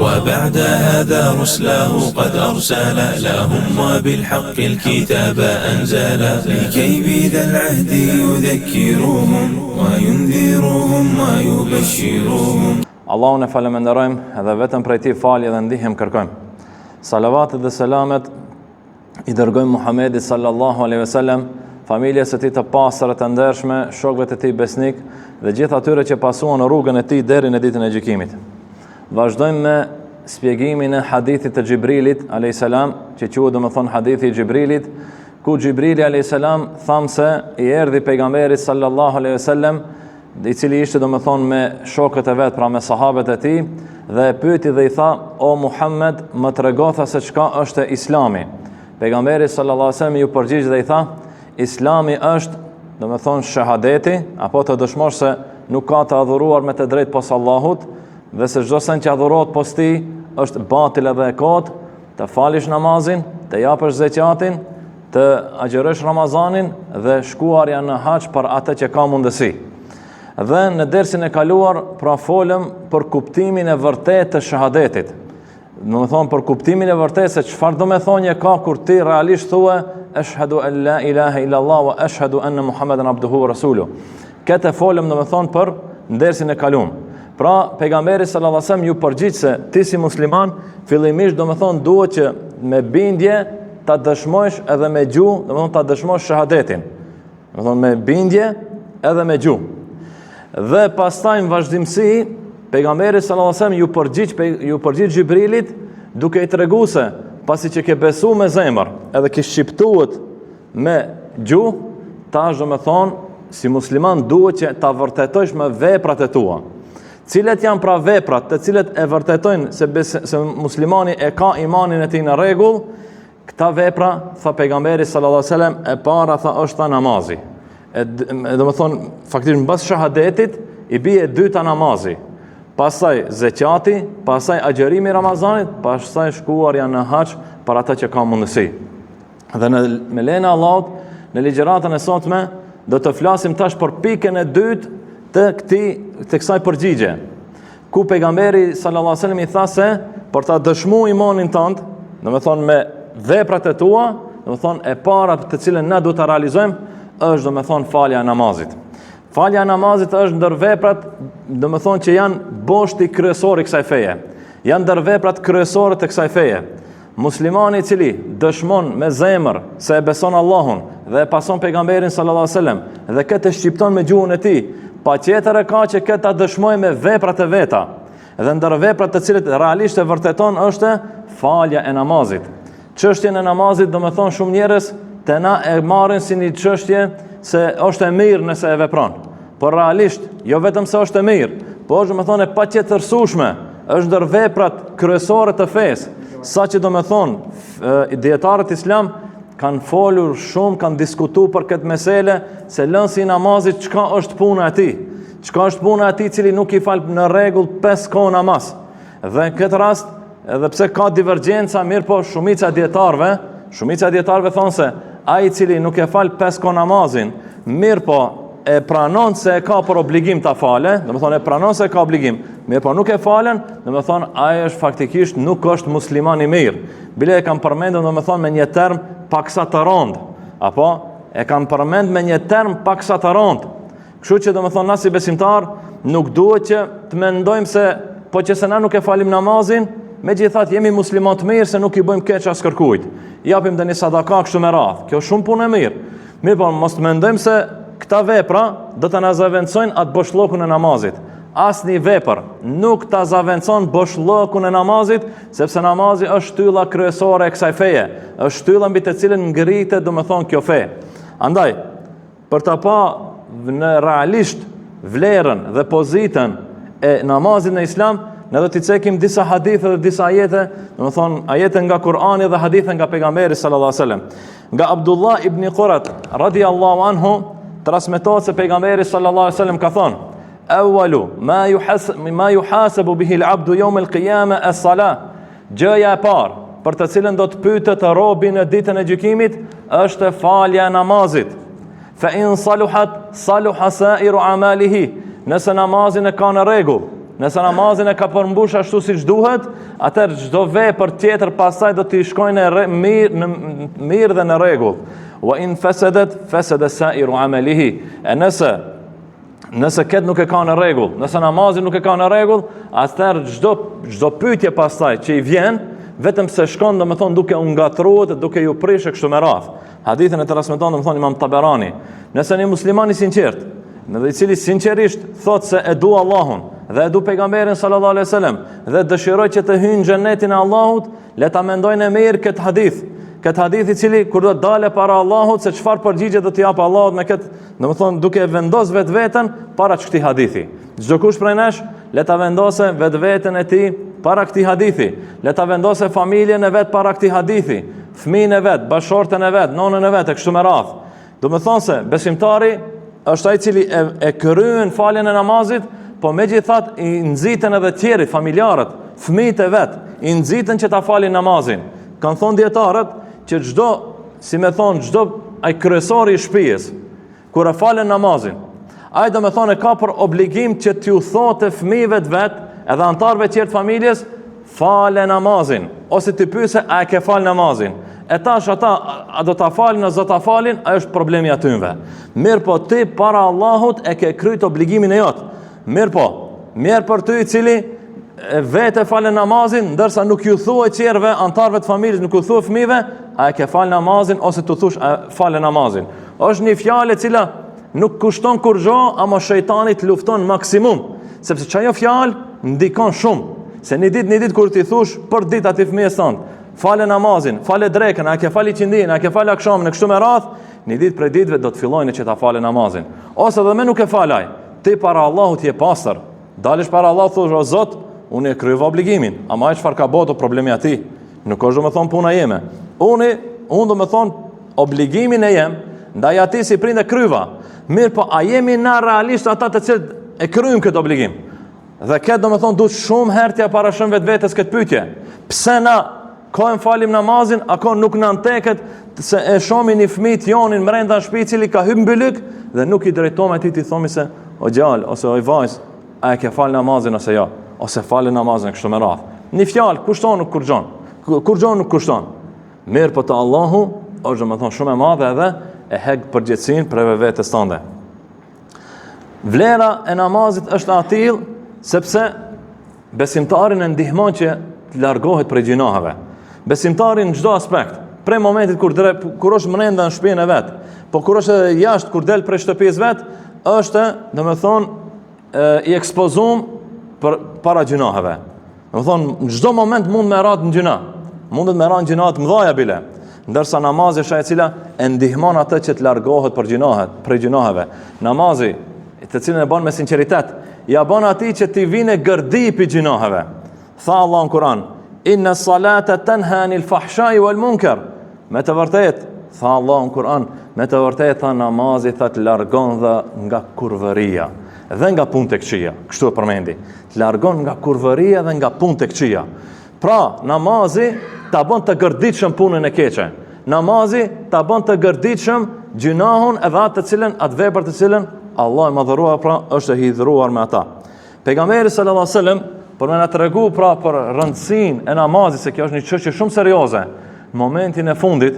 وبعد هذا رسله قد أرسل لهم وبالحق الكتاب أنزل لكي بذا العهد يذكرهم وينذرهم ويبشرهم. Allahun e faleminderojmë dhe vetëm prej tij falje dhe ndihmë kërkojmë. Salavatet dhe selamet i dërgojmë Muhamedit sallallahu alaihi wasallam, familjes së tij të pastër të ndershme, shokëve të tij besnik dhe gjithë atyre që pasuan rrugën e tij deri në ditën e gjykimit. Vazhdojmë me shpjegimin e hadithit të Xhibrilit alayhis salam, që quhet domethënë hadithi i Xhibrilit, ku Xhibrili alayhis salam thamë se i erdhi pejgamberit sallallahu alaihi wasallam, i cili ishte domethënë me shokët e vet, pra me sahabët e tij, dhe e pyeti dhe i tha: "O Muhammed, më tregotha se çka është Islami?" Pejgamberi sallallahu alaihi wasallam ju përgjigj dhe i tha: "Islami është, domethënë shahadeti, apo të dëshmosh se nuk ka të adhuruar me të drejtë pos Allahut, dhe se çdo sen që adhurohet pos tij është batil edhe e kot, të falish namazin, të japësh zakatin, të agjërosh Ramazanin dhe shkuarja në haxh për atë që ka mundësi." Dhe në dersin e kaluar pra folëm për kuptimin e vërtet të shahadetit. Do të thonë për kuptimin e vërtet se çfarë do të thonë ka kur ti realisht thua ashhadu an la ilaha illa Allah wa ashhadu anna Muhammadan abduhu wa rasuluhu. Këtë folëm do të thonë për dersin e kaluar. Pra pejgamberi sallallahu alajhi wasallam ju përgjigj se ti si musliman fillimisht do të thonë duhet që me bindje ta dëshmosh edhe me gjuhë, do të thonë ta dëshmosh shahadetin. Do të thonë me bindje edhe me gjuhë. Dhe pastaj në vazhdimsi pejgamberi sallallahu alajhi wasallam ju përgjigj Xhibrilit duke i treguar se pasi që ke besu me zemër edhe ke shqiptuar me gjuhë, tash do të thonë si musliman duhet që ta vërtetojsh me veprat e tua. Cilet janë pra veprat të cilet e vërtetojnë se muslimani e ka imanin e tij në rregull? Këta vepra, tha pejgamberi sallallahu alajhi wasallam, e para tha është namazi. Do të thonë faktikisht mbas shahadetit i bie e dyta namazi, pastaj zekati, pastaj agjërimi i Ramazanit, pastaj shkuarja në haxh për ata që ka mundësi. Dhe me lejen e Allahut në ligjëratën e sotme do të flasim tash për pikën e dytë të kësaj përgjigje, ku pejgamberi sallallahu alajhi wasallam i tha se për ta dëshmuar imanin tënd, do të thonë me veprat e tua, do të thonë e para të cilën na duhet ta realizojmë është do me thonë falja e namazit. Falja e namazit është ndër veprat do me thonë që janë boshti kryesor i kësaj feje. Janë ndër veprat kryesore të kësaj feje. Muslimani i cili dëshmon me zemër se e beson Allahun dhe e pason pejgamberin sallallahu alajhi wasallam dhe këtë shqipton me gjuhën e tij, patjetër e ka që këtë ta dëshmoj me veprat e veta. Dhe ndër veprat të cilët realisht e vërteton është falja e namazit. Çështjen e namazit do me thonë shumë njerëz të na e marrin si një çështje se është e mirë nëse e vepron. Por realisht, jo vetëm se është e mirë, por është do të thonë e paqetërsueshme, është ndër veprat kryesore të fesë. Saqë do të thonë dietarët islam kanë folur shumë, kanë diskutuar për këtë mesele, se lënsi i namazit çka është puna e tij. Çka është puna e tij cili nuk i fal në rregull 5 kohë namaz. Dhe në këtë rast, edhe pse ka divergjenca, mirë po shumica e dietarëve thonë se ai i cili nuk e fal 5 kohë namazin, mirë po e pranon se e ka për obligim ta fale, do të thonë e pranon se e ka obligim, mirë po nuk e falen, do të thonë ai është faktikisht nuk është musliman i mirë. Bile e kam përmendur do të thonë me një term paksa të rënd, apo e kam përmend me një term paksa të rënd. Kështu që do të thonë na si besimtar nuk duhet që të mendojmë se po që se na nuk e falim namazin, megjithatë jemi musliman të mirë se nuk i bëjmë keq as kërkujt. Japim dhe një sadaka kështu me radhë. Kjo shumë punë e mirë. Mirë po mos të mendojmë se këta vepra do të na zaventojnë atë boshllokun e namazit. Asnjë vepër nuk ta zaventon boshllokun e namazit, sepse namazi është shtylla kryesore e kësaj feje. Është shtylla mbi të cilën ngrihet domethënë kjo fe. Andaj, për ta pa në realisht vlerën dhe pozitën e namazit në Islam, ne do t'i cekim disa hadithe dhe disa ajete, domethënë ajete nga Kur'ani dhe hadithe nga pejgamberi sallallahu alajhi wasallam. Nga Abdullah ibn Qurat radhiyallahu anhu transmetohet se pejgamberi sallallahu alajhi wasallam ka thënë: "Awwalu ma yuhasabu bihi al-'abdu yawm al-qiyamah as-salah." Gjëja e parë për të cilën do të pyetet robi në ditën e gjykimit është falja e namazit. Fa in saluhat saluha sa'iru amalihi. Nëse namazin e ka në rregull, Nëse namazin e ka përmbush ashtu siç duhet, atëherë çdo vepër tjetër pastaj do t'i shkojnë mirë dhe në rregull. Wa in fasadat fasada sa'iru amalihi. Nëse këtë nuk e ka në rregull, nëse namazin nuk e ka në rregull, atëherë çdo pyetje pastaj që i vjen, vetëm se shkon domethënë duke u ngatruar, duke ju prishë kështu me radh. Hadithin e transmeton domethënë Imam Taberani. Nëse një musliman i sinqert, në i cili sinqerisht thot se e du Allahun dhe e du pejgamberin sallallahu alaihi wasallam dhe dëshiroj që të hyjë në xhenetin e Allahut, le ta mendojnë e mirë këtë hadith. Këtë hadith i cili kur do të dalë para Allahut se çfarë përgjigje do t'i jap Allahut me këtë, domethënë duke vendos vetveten para këtij hadithi. Çdo kush prej nesh le ta vendosë vetveten e tij para këtij hadithi. Le ta vendosë familjen e vet para këtij hadithi, fëmijën e vet, bashortën e vet, nonën e vet e kështu me radhë. Domethënë se besimtari është ai i cili e kryen faljen e namazit, po megjithatë i nxitën edhe tjerit, familjarët, fëmijët e vet, i nxitën që ta falin namazin. Kanë thonë dietarët që çdo ai kryesori i shtëpisë kur e falen namazin, ai domethënë ka për obligim që t'ju thotë fëmijëve të vet, edhe antarëve të tjerë të familjes, fale namazin, ose t'i pyese a e ke fal namazin. E tash ata a do ta falin ose do ta falin, ajo është problemi atyve. Mirë po ti para Allahut e ke kryt obligimin e jot. Mirë për ty i cili vetë falen namazin, ndërsa nuk ju thuaj tjerëve, antarëve të familjes, nuk ju thuaj fëmijëve, a e ke fal namazin ose tu thush fale namazin. Është një fjalë e cila nuk kushton kurrë, ama shejtani të lufton maksimum, sepse çajo fjalë ndikon shumë. Se një ditë kur ti thush për ditë aty fëmijës tënd, fale namazin, fale drekën, a ke fali qindin, a ke fali akshamin, e kështu me radh, një ditë prej ditëve do të fillojnë që ta fale namazin. Ose edhe me nuk e falaj, ti para Allahut je pastër. Dalish para Allahut thosh o Zot, unë e kryeva obligimin, ama ai çfarë ka bëu problemi aty. Nuk është domethën puna jeme. Unë domethën obligimin e jem ndaj atij si prindë kryeva. Mirë, po a jemi na realisht ata të cilët e kryejm këtë obligim? Dhe këtë domethën duhet shumë herë t'ia parashëm vetvetes këtë pyetje. Pse na kohën falim namazin, ako nuk në anteket se e shomi një fëmijë jonin mrenda shtëpi cili ka hyrë mbylyk dhe nuk i drejtojmë atij ti thomi se o gjallë ose o vajzë, a e ke fal namazin ose jo, ose falë namazin kështu me radhë. Një fjalë kushton nuk kurxon. Kurxon nuk kushton. Mirë po te Allahu është domethënë shumë e madhe edhe e hek përgjegjësinë për vetes tënde. Vlera e namazit është atill sepse besimtarin e ndihmon që të largohet prej gjinaheve. Besimtarin në çdo aspekt, prej momentit kur është brenda në shtëpinë e vet, po kur është edhe jashtë kur del prej shtëpisë vet, është domethënë i ekspozuar për para gjinaheve. Domethënë në çdo moment mund me radh në gjinah. Mundet me radh në gjinah të mëdha bile. Ndërsa namazi është ai i cila e ndihmon atë që të largohet prej gjinaheve. Namazi, të cilën e bën me sinqeritet, ja bën atij që t'i vinë gërdipi gjinaheve. Tha Allah në Kur'an, inna salata tanha anil fahshai wal munkar. Me të vërtet, tha Allah në Kur'an, me të vërtet tha namazi tha të largon dhe nga kurvëria dhe nga punë të këqija. Kështu e përmendi, të largon nga kurvëria dhe nga punë të këqija. Pra, namazi ta bën të gërditshëm punën e keqe. Namazi ta bën të gërditshëm gjinahun edhe atë vepër të cilën Allah e madhëruar pra është e hidhruar me ata. Pejgamberi sallallahu alajhi wasallam për me na tregu pra për rëndësinë e namazit, se kjo është një çështje shumë serioze. Në momentin e fundit,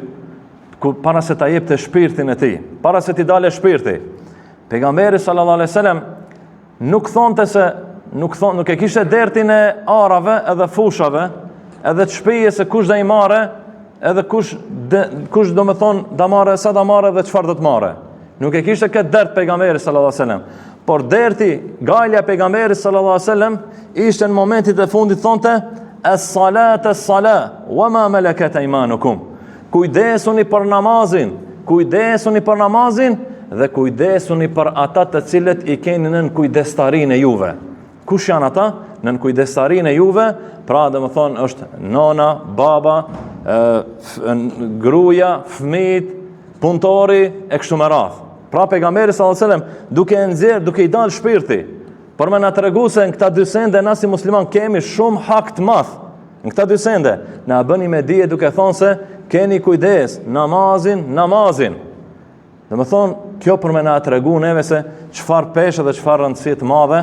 para se ta jepte shpirtin e tij, para se t'i dalë shpirti, pejgamberi sallallahu alajhi wasallam nuk e kishte dertin e arave edhe fushave, edhe të shpije se kush do i marre, edhe kush do me thonë da marre, sa da marre dhe çfarë do të marre. Nuk e kishte këtë dert pejgamberi sallallahu alajhi wasallam. Por derti, gajlja pejgamberi sallallahu alajhi wasallam ishte në momentit e fundit thonte as-salat as-salat wa ma malakat aymanukum. Kujdesuni për namazin dhe kujdesuni për ata të cilët i keni nën kujdestarinë e juve. Kush janë ata? Nën kujdestarinë e juve, pra domethënë është nona, baba, gruaja, fëmijët, punëtori e kështu me radhë. Pra pejgamberi sallallahu alajhi wasallam duke e nxjerr, duke i dalë shpirti, por më na tregu se në këta dy sende na si musliman kemi shumë hak të madh. Në këta dy sende na bëni me dije duke thonë se keni kujdes, namazin. Domethënë kjo për më na tregu neve se çfarë peshë dhe çfarë rëndësi të madhe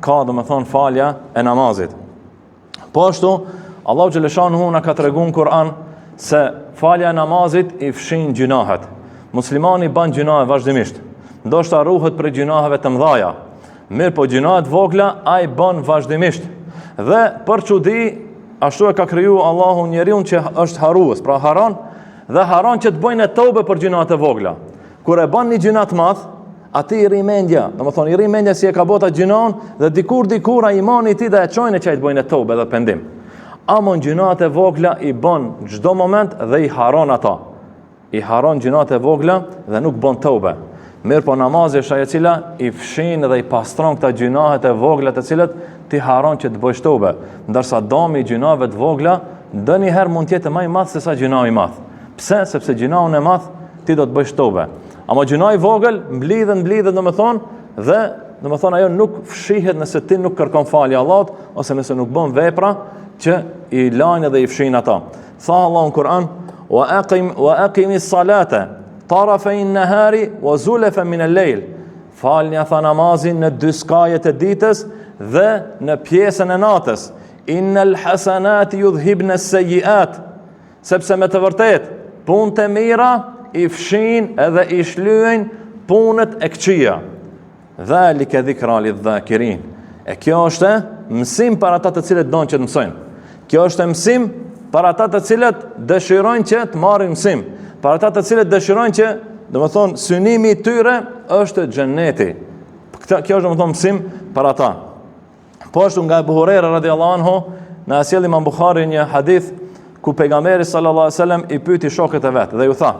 ka domethënë falja e namazit. Po ashtu Allahu xhaleshanuhu na ka treguar në Kur'an se falja e namazit i fshin gjunahet. Muslimani bën gjunahe vazhdimisht. Ndoshta ruhet për gjunaheve të mëdha. Mirë, po gjunahet vogla ai bën vazhdimisht. Dhe për çudi, ashtu e ka kriju Allahu njeriu që është harrues, pra haron dhe haron që të bëjnë tobe për gjunahet e vogla. Kur e bën një gjuna të madh, aty i rimendja, domethënë i rimendja si e ka bota gjunan dhe dikur ai imani i tij dhe e çojnë që ai të bëjnë tobe dhe pendim. Amon gjunahet e vogla i bën çdo moment dhe i haron ata. I haron gjunahet e vogla dhe nuk bën tobe. Mirë, po namazi është ajo e cila i fshin dhe i pastron këta gjunahet e vogla të cilët ti haron që të bësh tobe. Ndërsa dami i gjunave të vogla ndonjëherë mund të jetë më i madh se sa gjunahi i madh. Pse? Sepse gjunahun e madh ti do të bësh tobe. Ama gjunahi i vogël mblidhet domethënë dhe domethënë ajo nuk fshihet nëse ti nuk kërkon falje Allahut ose nëse nuk bën vepra që i lajnë dhe i fshin ata. Tha Allahu në Kur'an: wa aqimis salata tarafay an-nahari wa zulafan min al-layl. Falni ata namazin në dy skajet e ditës dhe në pjesën e natës. Innal hasanati yudhhibna as-sayyi'at. Sepse me të vërtet punët e mira i fshin edhe i shlyejnë punët e këqija. Dhalika dhikra lidh-dhakirin. E kjo është mësim për ata të cilët donë që të mësojnë. Kjo është mësim për ata të cilët dëshirojnë që të marrin mësim. Për ata të cilët dëshirojnë që, domethënë, synimi i tyre është xheneti. Kjo është domethënë mësim për ata. Po ashtu nga Abu Huraira radhiyallahu anhu, na sjell Imam Buhari një hadith ku pejgamberi sallallahu alaihi wasallam i pyeti shokët e vet dhe ju tha: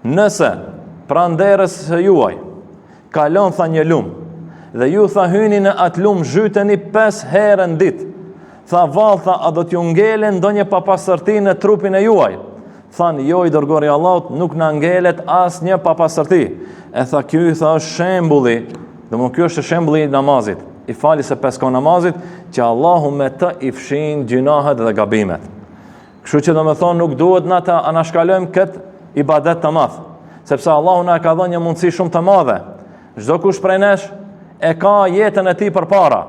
"Nëse pranderës së juaj kalon tha një lum dhe ju tha hyni në atë lum zhyteni 5 herë në ditë. Tha vallë, tha, a do t'ju ngelen ndonjë papastërti në trupin e juaj?" Than, jo i dërgori i Allahut, nuk na ngelet asnjë papastërti. E tha, ky tha është shembulli, domethënë ky është shembulli i namazit. I fali se 5 kohë namazit që Allahu me të i fshin gjunahet dhe gabimet. Kështu që domethënë nuk duhet na të anashkalojmë kët ibadet të madh, sepse Allahu na ka dhënë një mundësi shumë të madhe. Çdo kush prej nesh e ka jetën e tij përpara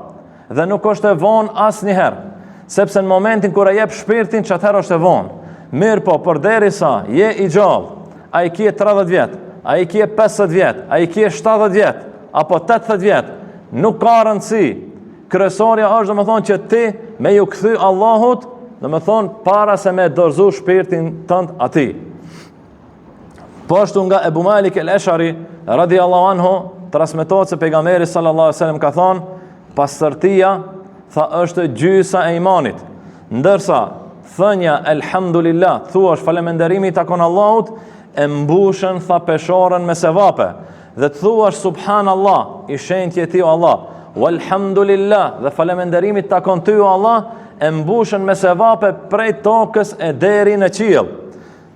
dhe nuk është e vonë asnjëherë, sepse në momentin kur e jep shpirtin çatëherë është e vonë. Mirë, po përderisa je i gjallë, ai kje 30 vjet, ai kje 50 vjet, ai kje 70 vjet apo 80 vjet, nuk ka rëndësi. Kryesorja është domethënë që ti me ju kthy Allahut, domethënë para se me dorëzu shpirtin tënd atij. Po ashtu nga Ebu Malik el-Ashari radhiyallahu anhu transmetohet se pejgamberi sallallahu alaihi wasallam ka thonë: pastërtia tha është gjysa e imanit, ndërsa thënja elhamdulillah, thuash falënderimi i takon Allahut, e mbushën tha peshorën me sevape, dhe të thuash subhanallah, i shenjtë ti o Allah, walhamdulillah, dhe falënderimi takon ty o Allah, e mbushën me sevape prej tokës e deri në qiell.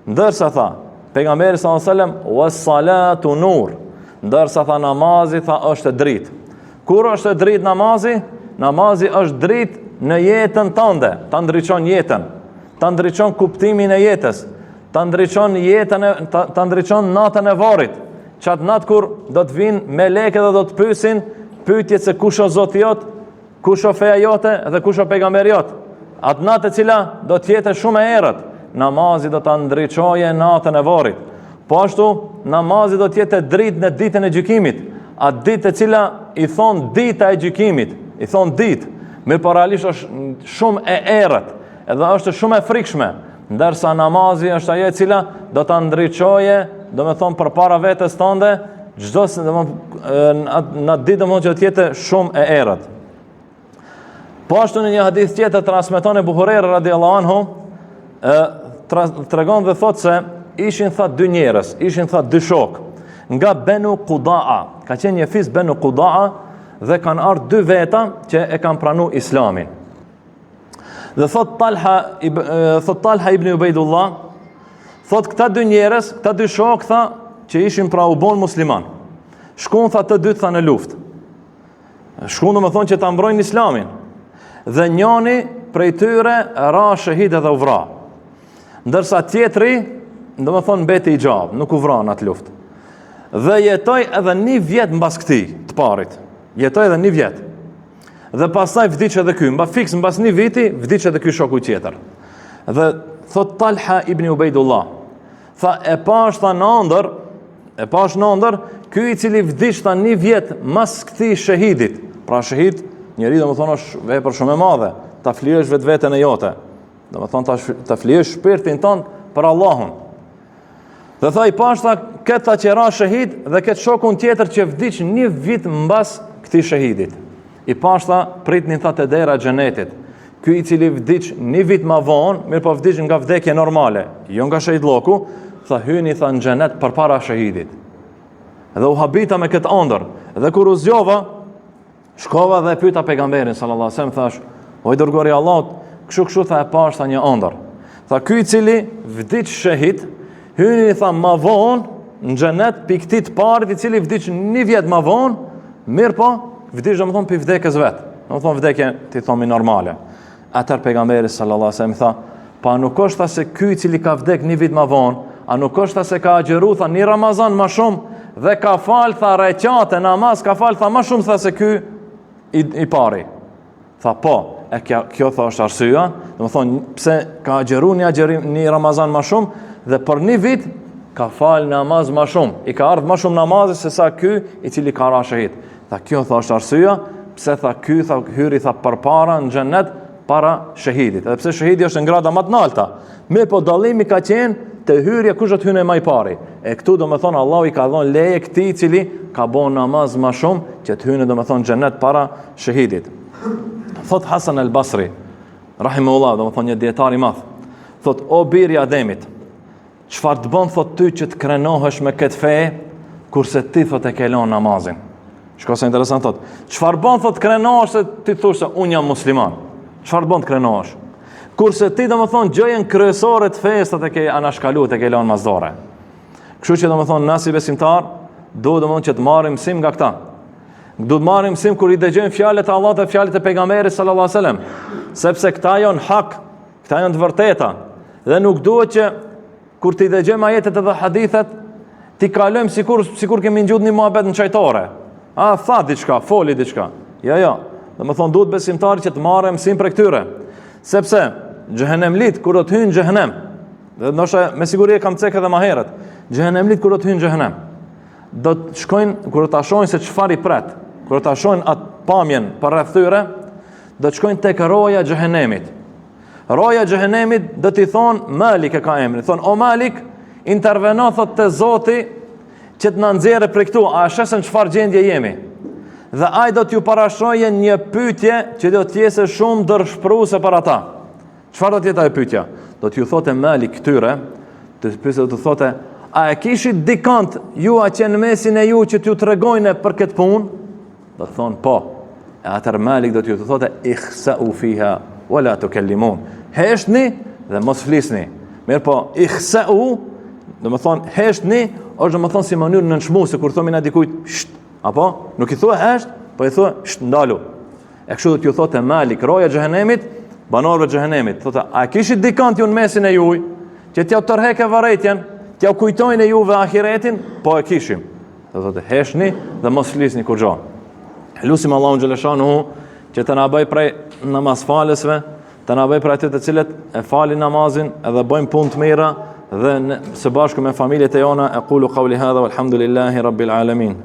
Ndërsa tha pejgamberi sallallahu alajhi wasallam, was-salatu nur, ndërsa tha namazi tha është dritë. Kur është dritë namazi? Namazi është dritë në jetën tënde, ta ndriçon jetën, ta ndriçon kuptimin e jetës, ta ndriçon jetën, ta ndriçon natën e varrit. Çat natë kur do të vinë melekët dhe do të pyesin pyetje se kush o Zoti jot, kush o feja jote dhe kush o pejgamberi jot. Atë natë e cila do të jetë shumë e errët, namazi do ta ndriçojë natën e varrit. Po ashtu namazi do të jetë dritë në ditën e gjykimit, atë ditë e cila i thon dita e gjykimit, i thon ditë. Mirë, po realisht është shumë e errët, edhe është shumë e frikshme, ndërsa namazi është ajo e cila do ta ndriçojë, domethënë përpara vetes tënde, çdo në ditë domethënë që të jetë shumë e errët. Po ashtu në një hadith tjetër transmeton Abu Huraira radhiyallahu anhu, tregon dhe thotë se ishin tha dy njerëz, ishin tha dy shok nga Benu Qudaa, ka qenë një fis Benu Qudaa dhe kanë ardhur dy veta që e kanë pranuar Islamin. Dhe thot Talha ibn Ubaydullah, thot këta dy njerëz, këta dy shok tha që ishin pra u bon musliman. Shkon tha të dytë tha në luftë. Shkon domethënë që ta mbrojnë Islamin. Dhe njëri prej tyre ra shahid edhe u vra. Ndërsa tjetri domethënë mbeti i gjallë, nuk u vra në atë luftë. Dhe jetoi edhe 1 vjet mbas këtij të parit. Jetoi edhe 1 vjet. dhe pastaj vdiq edhe ky, mbas një viti vdiq edhe ky shoku tjetër. Dhe thot Talha ibn Ubaidullah, tha e pash në ndër, ky i cili vdiq tha një vjet mas këtij shahidit. Pra shahid, njeri domethënë është vepër shumë e madhe, ta flihesh vetveten e jote. Domethënë ta flihesh shpirtin tënd për Allahun. Dhe tha i pash tha këta që ra shahid dhe këtë shokun tjetër që vdiq një vit mbas këtij shahidit. I pash tha pritni tha te dera e xhenetit. Ky i cili vdiq një vit më vonë, mirë po vdiq nga vdekje normale, jo nga shahidlloku, tha hyni tha në xhenet përpara shahidit. Dhe u habita me këtë ëndër. Dhe kur u zgjova, shkova dhe pyeta pejgamberin sallallahu alajhi wasallam, thash: "O i dërguari i Allahut, kështu tha e pash tha një ëndër. Tha ky i cili vdiq shahid, hyni tha më vonë në xhenet pikë të parit i cili vdiq një vjet më vonë, mirë po vdiq domethënë pi vdekjes vet. Domethënë vdekje ti thomi normale." Atër pejgamberi sallallahu alajhi wasallam tha: "Pa nuk është tha se ky i cili ka vdek një vit më vonë, a nuk është tha se ka agjëru tha një Ramazan më shumë dhe ka fal tha recate namaz, ka fal tha më shumë tha se ky i pari." Tha po, kjo tha është arsyeja, domethënë pse ka agjëru një Ramazan më shumë dhe për një vit ka fal namaz më shumë, i ka ardhur më shumë namazi se sa ky i cili ka ra shahid. Tha kjo tha është arsyeja pse tha ky tha hyri tha përpara në xhenet para shahidit. Edhe pse shahidi është në grada më të larta, me po dallimi ka qenë te hyrja kush do të hyjë më i pari. E këtu domethënë Allahu i ka dhënë leje këtij i cili ka bën namaz më shumë që të hyjë domethënë xhenet para shahidit. Thot Hasan al-Basri, rahimahullah, domethënë një dietar i madh. Thot o biri i Ademit, çfarë të bën thot ty që të krenohesh me këtë fe kurse ti thot e ke lënë namazin? Shko se interesant thot. Çfarë bën thot krenohesh se ti thosh se un jam musliman? Çfarë bën të krenohesh? Kurse ti domethënë gjëjen kryesore të festat e ke anashkaluar e ke lënë mazdore. Kështu që domethënë na si besimtar duhet domethënë që të marrim mësim nga këta. Duhet të marrim mësim kur i dëgjojmë fjalët e Allahut dhe fjalët e pejgamberit sallallahu alajhi wasallam, sepse këta janë hak, këta janë të vërteta dhe nuk duhet që kur ti dëgjojmë ajetet edhe hadithet ti kalojmë sikur kemi ngjuar një muhabet në çajtore. A tha diçka, foli diçka. Jo. Domethënë duhet besimtari që të marrë mësim për këtyre. Sepse xhehenemlit kur do të hyjnë në xhehenem, dhe ndoshta me siguri e kam cekë edhe më herët, xhehenemlit kur do të hyjnë në xhehenem, do të shkojnë kur do ta shohin se çfarë i pret, kur do ta shohin atë pamjen për rreth tyre, do të shkojnë tek roja e xhehenemit. Roja e xhehenemit do t'i thonë Malik e ka emrin, thon o Malik, interveno thot te Zoti që të na nxjerrë prej këtu, a shesën çfarë gjendje jemi? Dhe ai do t'ju parashojë një pyetje që do të jetë shumë dërshpëruese për ata. Çfarë do të jetë ajo pyetja? Do t'ju thotë Malik këtyre, do të thotë, a e kishit dikant ju që në mesin e ju që t'ju tregojnë për këtë punë? Do të thonë po. E atëherë Malik do t'ju thotë ihsa'u fiha wala tukallimun. Heshtni dhe mos flisni. Mirë po, ihsa'u, do të thonë heshtni, është do të thonë si mënyrë nënçmuese kur thomin a dikujt, sht, apo nuk i thua hesht, po i thua sht, ndalu. E kështu do t'ju thotë Malik, roja e xhehenemit, banorëve të xhehenemit, thotë, a kishit dikant ju në mesin e juaj që t'ja tërheke varrëtien, t'ja kujtojnë juve ahiretin? Po e kishim. Do thotë heshni dhe mos flisni kur gjë. Lusim Allahun xhaleshanuhu që të na bëj prej namazfalësve, të na bëj prej atyre të cilët e falin namazin edhe bëjnë punë të mira dhe së bashku me familjet e jona. Aqulu qawli hadha walhamdulillahi rabbil alamin.